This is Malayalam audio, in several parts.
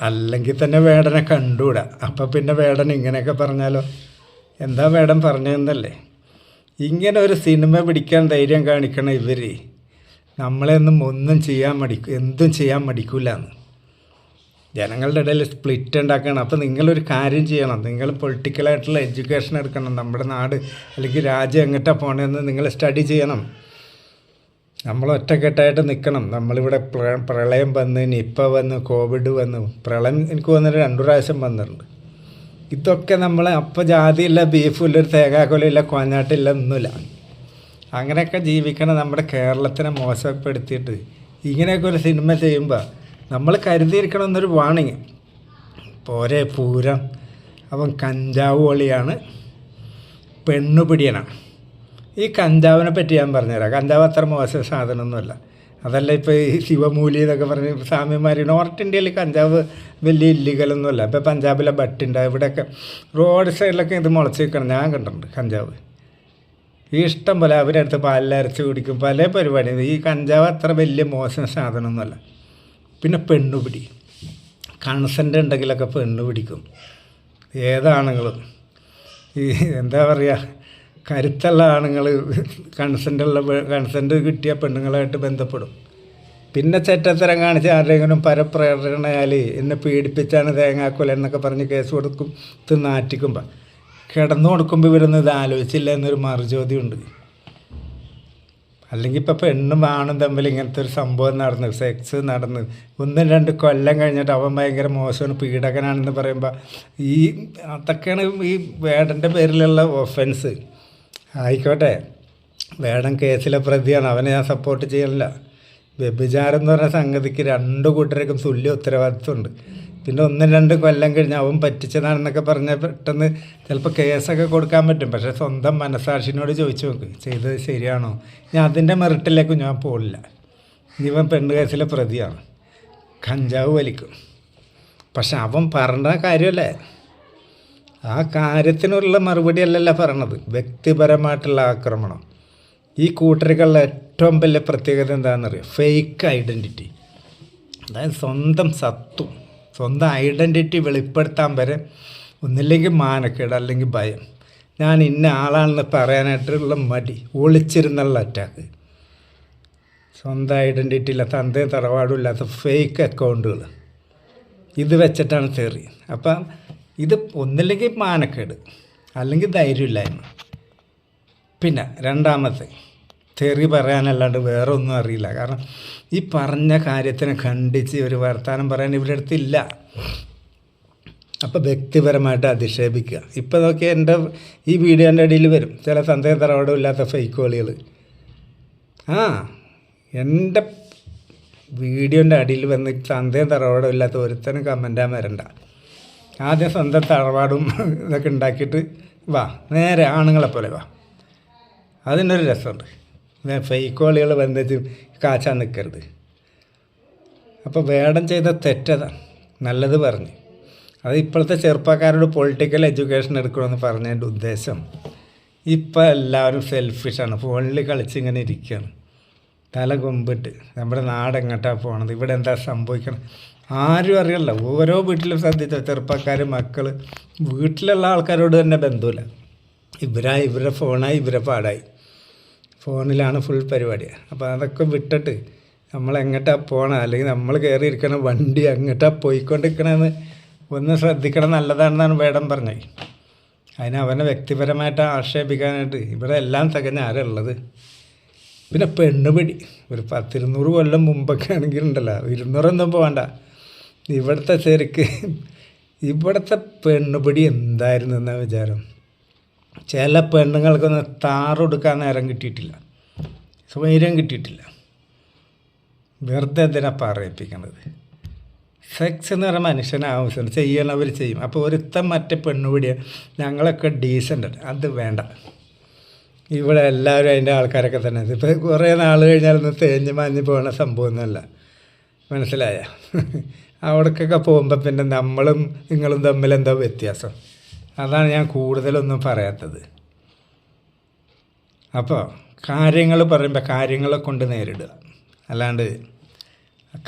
അല്ലെങ്കിൽ തന്നെ വേടനെ കണ്ടുകൂടാ. അപ്പം പിന്നെ വേടൻ ഇങ്ങനെയൊക്കെ പറഞ്ഞാലോ? എന്താ വേടൻ പറഞ്ഞതെന്നല്ലേ? ഇങ്ങനെ ഒരു സിനിമ പിടിക്കാൻ ധൈര്യം കാണിക്കണം ഇവർ. നമ്മളെയൊന്നും എന്തും ചെയ്യാൻ മടിക്കൂലെന്ന്. ജനങ്ങളുടെ ഇടയിൽ സ്പ്ലിറ്റ് ഉണ്ടാക്കണം. അപ്പോൾ നിങ്ങളൊരു കാര്യം ചെയ്യണം. നിങ്ങൾ പൊളിറ്റിക്കലായിട്ടുള്ള എഡ്യൂക്കേഷൻ എടുക്കണം. നമ്മുടെ നാട് അല്ലെങ്കിൽ രാജ്യം എങ്ങോട്ടാണ് പോകണമെന്ന് നിങ്ങൾ സ്റ്റഡി ചെയ്യണം. നമ്മൾ ഒറ്റക്കെട്ടായിട്ട് നിൽക്കണം. നമ്മളിവിടെ പ്രളയം വന്ന്, നിപ്പ വന്ന്, കോവിഡ് വന്നു. പ്രളയം എനിക്ക് തോന്നുന്നത് 2 പ്രാവശ്യം വന്നിട്ടുണ്ട്. ഇതൊക്കെ നമ്മൾ അപ്പോൾ ജാതിയില്ല, ബീഫില്ല, ഒരു തേങ്ങാക്കൊലയില്ല, കോഞ്ഞാട്ടില്ല, ഒന്നുമില്ല. അങ്ങനെയൊക്കെ ജീവിക്കണം. നമ്മുടെ കേരളത്തിനെ മോശപ്പെടുത്തിയിട്ട് ഇങ്ങനെയൊക്കെ ഒരു സിനിമ ചെയ്യുമ്പോൾ നമ്മൾ കരുതിയിരിക്കണം എന്നൊരു വാണിങ്. പോരെ പൂരം, അവൻ കഞ്ചാവ് പൊളിയാണ്, പെണ്ണുപിടിയനാണ്. ഈ കഞ്ചാവിനെ പറ്റി ഞാൻ പറഞ്ഞുതരാം. കഞ്ചാവ് അത്ര മോശം സാധനമൊന്നുമല്ല. അതല്ല ഇപ്പോൾ ഈ ശിവമൂലി എന്നൊക്കെ പറഞ്ഞ് സ്വാമിമാർ, നോർത്ത് ഇന്ത്യയിൽ കഞ്ചാവ് വലിയ ഇല്ലീഗലൊന്നുമല്ല. ഇപ്പോൾ പഞ്ചാബിലെ ബട്ടുണ്ട്, ഇവിടെയൊക്കെ റോഡ് സൈഡിലൊക്കെ ഇത് മുളച്ച് നിൽക്കണം. ഞാൻ കണ്ടിട്ടുണ്ട് കഞ്ചാവ്. ഈ ഇഷ്ടം പോലെ അവരടുത്ത് പാലിലരച്ച് കുടിക്കും, പല പരിപാടിയും. ഈ കഞ്ചാവ് അത്ര വലിയ മോശം സാധനമൊന്നുമല്ല. പിന്നെ പെണ്ണുപിടി, കൺസെൻ്റ് ഉണ്ടെങ്കിലൊക്കെ പെണ്ണ് പിടിക്കും. ഏതാണുങ്ങളും ഈ എന്താ പറയുക, കരുത്തുള്ള ആണുങ്ങൾ കൺസെൻ്റ് കിട്ടിയ പെണ്ണുങ്ങളായിട്ട് ബന്ധപ്പെടും. പിന്നെ ചെറ്റത്തരം കാണിച്ച് ആരെങ്കിലും പരപ്രേരണയാൽ എന്നെ പീഡിപ്പിച്ചാണ് തേങ്ങാക്കൊല എന്നൊക്കെ പറഞ്ഞ് കേസ് കൊടുക്കും, നാറ്റിക്കുമ്പോൾ കിടന്നു കൊടുക്കുമ്പോൾ ഇവരൊന്നും ഇത് ആലോചിച്ചില്ല എന്നൊരു മറുചോദ്യമുണ്ട്. അല്ലെങ്കിൽ ഇപ്പോൾ പെണ്ണും ആണും തമ്മിൽ ഇങ്ങനത്തെ ഒരു സംഭവം നടന്നു, സെക്സ് നടന്ന് 1-2 കൊല്ലം കഴിഞ്ഞിട്ട് അവൻ ഭയങ്കര മോശമാണ്, പീഡകനാണെന്ന് പറയുമ്പോൾ അതൊക്കെയാണ് ഈ വേടൻ്റെ പേരിലുള്ള ഒഫൻസ്. ആയിക്കോട്ടെ, വേടൻ കേസിലെ പ്രതിയാണ്, അവനെ ഞാൻ സപ്പോർട്ട് ചെയ്യണില്ല. വ്യഭിചാരം എന്ന് പറഞ്ഞ സംഗതിക്ക് 2 കൂട്ടർക്കും തുല്യ ഉത്തരവാദിത്വമുണ്ട്. പിന്നെ 1-2 കൊല്ലം കഴിഞ്ഞ് അവൻ പറ്റിച്ചതാണെന്നൊക്കെ പറഞ്ഞാൽ പെട്ടെന്ന് ചിലപ്പോൾ കേസൊക്കെ കൊടുക്കാൻ പറ്റും. പക്ഷേ സ്വന്തം മനസാക്ഷിനോട് ചോദിച്ചു നോക്ക്, ചെയ്തത് ശരിയാണോ? ഞാൻ അതിൻ്റെ മെറിറ്റിലേക്ക് ഞാൻ പോകില്ല. ഇവൻ പെണ്ണ് കേസിലെ പ്രതിയാണ്, കഞ്ചാവ് വലിക്കും. പക്ഷെ അവൻ പറഞ്ഞ കാര്യമല്ലേ, ആ കാര്യത്തിനുള്ള മറുപടി അല്ലല്ലോ പറയണത്. വ്യക്തിപരമായിട്ടുള്ള ആക്രമണം. ഈ കൂട്ടരുകളുടെ ഏറ്റവും വലിയ പ്രത്യേകത എന്താണെന്നറിയാം? Fake identity. അതായത് സ്വന്തം ഐഡൻറ്റിറ്റി വെളിപ്പെടുത്താൻ വരെ ഒന്നില്ലെങ്കിൽ മാനക്കേട്, അല്ലെങ്കിൽ ഭയം. ഞാൻ ഇന്ന ആളാണെന്ന് പറയാനായിട്ടുള്ള മടി, ഒളിച്ചിരുന്നുള്ള അറ്റാക്ക്. സ്വന്തം ഐഡൻറ്റിറ്റി ഇല്ല, തന്തയും തറവാടും ഇല്ലാത്ത ഫേക്ക് അക്കൗണ്ടുകൾ, ഇത് വെച്ചിട്ടാണ് തെറി. അപ്പം ഇത് ഒന്നില്ലെങ്കിൽ മാനക്കേട്, അല്ലെങ്കിൽ ധൈര്യമില്ലായ്മ. പിന്നെ രണ്ടാമത്തെ, തെറി പറയാനല്ലാണ്ട് വേറെ ഒന്നും അറിയില്ല. കാരണം ഈ പറഞ്ഞ കാര്യത്തിനെ ഖണ്ഡിച്ച് ഒരു വർത്തമാനം പറയാൻ ഇവരുടെ അടുത്തില്ല. അപ്പോൾ വ്യക്തിപരമായിട്ട് അധിക്ഷേപിക്കുക. ഇപ്പോൾ നോക്കിയാൽ എൻ്റെ ഈ വീഡിയോൻ്റെ അടിയിൽ വരും ചില തന്തയും തറവാടും ഇല്ലാത്ത ഫേക്ക് കോളികൾ. എൻ്റെ വീഡിയോൻ്റെ അടിയിൽ വന്ന് തന്തയും തറവാടും ഇല്ലാത്ത ഒരുത്തനും കമൻറ്റാൻ വരണ്ട. ആദ്യം സ്വന്തം തറവാടും ഇതൊക്കെ ഉണ്ടാക്കിയിട്ട് വാ, നേരെ ആണുങ്ങളെ പോലെ വാ. അതിനൊരു രസമുണ്ട്. ഫേക്ക് കോളികൾ വന്നിട്ട് കാച്ചാൻ നിൽക്കരുത്. അപ്പോൾ വേടൻ ചെയ്ത തെറ്റതാ, നല്ലത് പറഞ്ഞ്. അത് ഇപ്പോഴത്തെ ചെറുപ്പക്കാരോട് പൊളിറ്റിക്കൽ എഡ്യൂക്കേഷൻ എടുക്കണമെന്ന് പറഞ്ഞതിൻ്റെ ഉദ്ദേശം, ഇപ്പോൾ എല്ലാവരും സെൽഫിഷാണ്, ഫോണിൽ കളിച്ചിങ്ങനെ ഇരിക്കുകയാണ്, തല കൊമ്പിട്ട്. നമ്മുടെ നാട് എങ്ങോട്ടാണ് പോകണത്, ഇവിടെ എന്താ സംഭവിക്കണം, ആരും അറിയില്ല. ഓരോ വീട്ടിലും ശ്രദ്ധിച്ചോ, ചെറുപ്പക്കാർ, മക്കൾ, വീട്ടിലുള്ള ആൾക്കാരോട് തന്നെ ബന്ധമില്ല. ഇവരുടെ ഫോണായി, ഇവരെ പാടായി, ഫോണിലാണ് ഫുൾ പരിപാടിയാണ്. അപ്പോൾ അതൊക്കെ വിട്ടിട്ട് നമ്മളെങ്ങോട്ടാണ് പോകണം, അല്ലെങ്കിൽ നമ്മൾ കയറിയിരിക്കണ വണ്ടി എങ്ങോട്ടാണ് പോയിക്കൊണ്ടിരിക്കണമെന്ന് ഒന്ന് ശ്രദ്ധിക്കണം, നല്ലതാണെന്നാണ് വേടൻ പറഞ്ഞത്. അതിന് അവനെ വ്യക്തിപരമായിട്ട് ആക്ഷേപിക്കാനായിട്ട് ഇവിടെ എല്ലാം തികഞ്ഞ ആരുള്ളത്. പിന്നെ പെണ്ണുപിടി ഒരു 10-200 കൊല്ലം മുമ്പൊക്കെ ആണെങ്കിൽ ഉണ്ടല്ലോ, 200 പോകണ്ട. ഇവിടുത്തെ പെണ്ണുപിടി എന്തായിരുന്നു എന്നാ വിചാരം? ചില പെണ്ണുങ്ങൾക്കൊന്നും താറൊടുക്കാൻ നേരം കിട്ടിയിട്ടില്ല, സ്വൈര്യം കിട്ടിയിട്ടില്ല. വെറുതെ എന്തിനാണ് പറയിപ്പിക്കണത്? സെക്സ് എന്ന് പറഞ്ഞാൽ മനുഷ്യന് ആവശ്യമുണ്ട്, ചെയ്യണവർ ചെയ്യും. അപ്പോൾ ഒരുത്തം മറ്റേ പെണ്ണുപിടിയ ഞങ്ങളൊക്കെ ഡീസൻ്റ്, അത് വേണ്ട. ഇവിടെ എല്ലാവരും അതിൻ്റെ ആൾക്കാരൊക്കെ തന്നെ. ഇപ്പോൾ കുറേ നാൾ കഴിഞ്ഞാലൊന്നും തേഞ്ഞ് മാഞ്ഞ് പോകുന്ന സംഭവമൊന്നുമല്ല, മനസ്സിലായ? അവിടേക്കൊക്കെ പോകുമ്പോൾ പിന്നെ നമ്മളും നിങ്ങളും തമ്മിൽ എന്താ വ്യത്യാസം? അതാണ് ഞാൻ കൂടുതലൊന്നും പറയാത്തത്. അപ്പോൾ കാര്യങ്ങൾ പറയുമ്പോൾ കാര്യങ്ങളെ കൊണ്ട് നേരിടുക, അല്ലാണ്ട്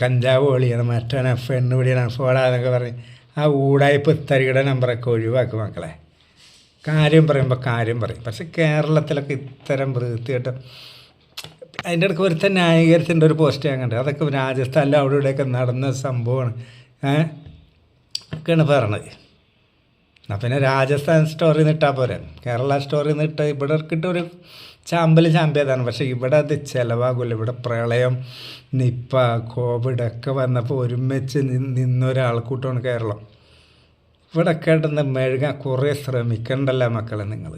കഞ്ചാവ് ഒളിയാണ് മറ്റവനെ പെണ്ണ് പിടിയാണ് ഫോടാന്നൊക്കെ പറഞ്ഞ് ആ ഊടായ്പ തരികയുടെ നമ്പറൊക്കെ ഒഴിവാക്കും മക്കളെ. കാര്യം പറയുമ്പോൾ കാര്യം പറയും. പക്ഷെ കേരളത്തിലൊക്കെ ഇത്തരം വൃത്തിയായിട്ട് അതിൻ്റെ ഇടയ്ക്ക് ഒരുത്തൻ ന്യായീകരിച്ചിൻ്റെ ഒരു പോസ്റ്റ് ഞാൻ കണ്ടത്. അതൊക്കെ രാജസ്ഥാനിലും അവിടെ ഇവിടെയൊക്കെ നടന്ന സംഭവമാണ്. ഒക്കെയാണ് പറഞ്ഞത്. എന്നാൽ പിന്നെ രാജസ്ഥാൻ സ്റ്റോറിൽ നിന്ന് ഇട്ടാൽ പോരാ, കേരള സ്റ്റോറിൽ നിന്ന് ഇട്ട് ഇവിടെ കിട്ടൊരു ചാമ്പ്യതാണ്. പക്ഷേ ഇവിടെ അത് ചിലവാകില്ല. ഇവിടെ പ്രളയം, നിപ്പ, കോവിഡ് ഒക്കെ വന്നപ്പോൾ ഒരുമിച്ച് നിന്നൊരാൾക്കൂട്ടമാണ് കേരളം. ഇവിടെ കേട്ടെന്ന് മെഴുകാൻ കുറേ ശ്രമിക്കണ്ടല്ലോ മക്കളെ. നിങ്ങൾ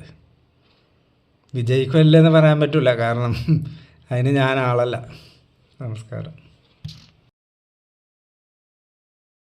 വിജയിക്കുമല്ലെന്ന് പറയാൻ പറ്റില്ല, കാരണം അതിന് ഞാൻ ആളല്ല. നമസ്കാരം.